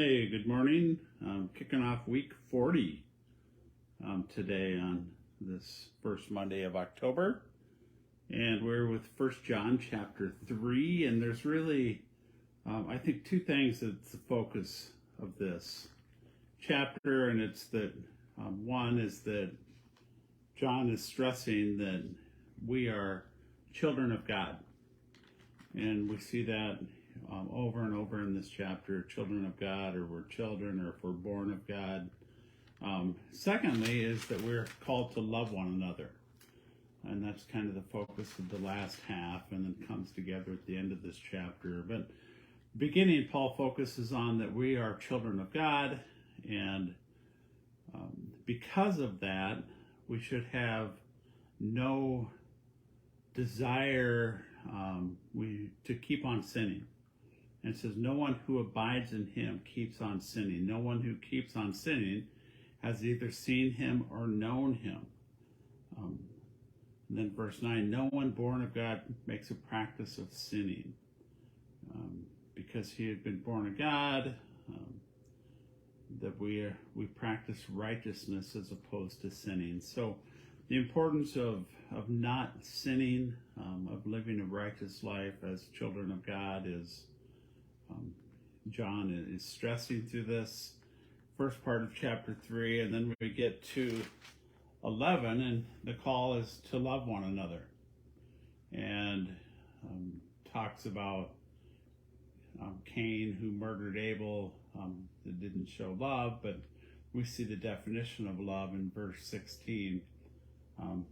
Hey, good morning. Kicking off week 40 today on this first Monday of October. And we're with First John chapter 3. And there's really, I think, two things that's the focus of this chapter. And it's that one is that John is stressing that we are children of God. And we see that over and over in this chapter, children of God, or we're children, or if we're born of God. Secondly, is that we're called to love one another. And that's kind of the focus of the last half, and then comes together at the end of this chapter. But beginning, Paul focuses on that we are children of God, and because of that, we should have no desire to keep on sinning. And it says, no one who abides in him keeps on sinning. No one who keeps on sinning has either seen him or known him. And then verse 9, no one born of God makes a practice of sinning. Because he had been born of God, that we practice righteousness as opposed to sinning. So the importance of not sinning, of living a righteous life as children of God is, John is stressing through this first part of chapter 3, and then we get to 11, and the call is to love one another, and talks about Cain who murdered Abel, that didn't show love, but we see the definition of love in verse 16.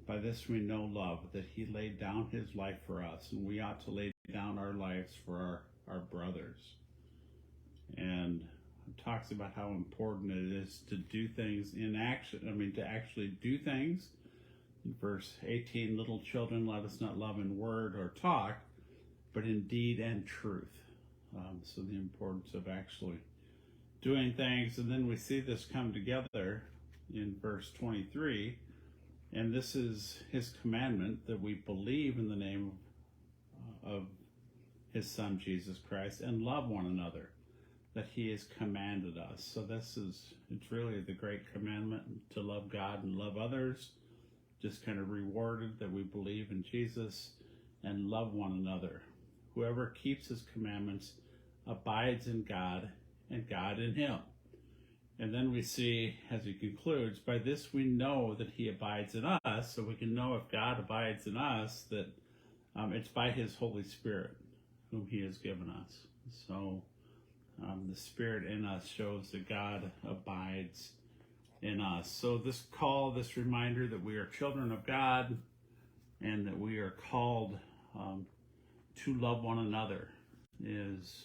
By this we know love, that he laid down his life for us, and we ought to lay down our lives for our brothers. And it talks about how important it is to do things in action, to actually do things. In verse 18, little children, let us not love in word or talk, but in deed and truth. So the importance of actually doing things. And then we see this come together in verse 23. And this is his commandment, that we believe in the name of his son, Jesus Christ, and love one another, that he has commanded us. So it's really the great commandment, to love God and love others, just kind of rewarded that we believe in Jesus and love one another. Whoever keeps his commandments abides in God, and God in him. And then we see, as he concludes, by this we know that he abides in us, so we can know if God abides in us, that it's by his Holy Spirit, whom he has given us. So the Spirit in us shows that God abides in us. So this call, this reminder that we are children of God, and that we are called to love one another, is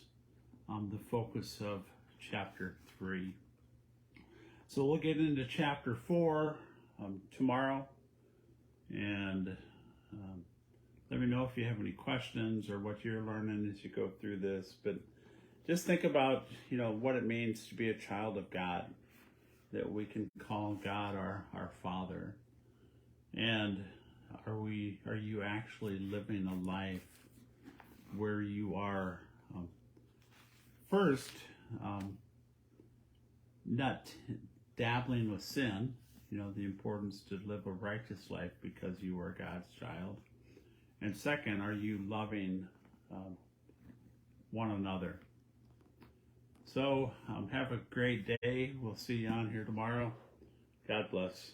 the focus of chapter 3. So we'll get into chapter 4 tomorrow, and let me know if you have any questions or what you're learning as you go through this. But just think about, what it means to be a child of God, that we can call God our Father. And are you actually living a life where you are first not dabbling with sin, the importance to live a righteous life because you are God's child. And second, are you loving one another? So have a great day. We'll see you on here tomorrow. God bless.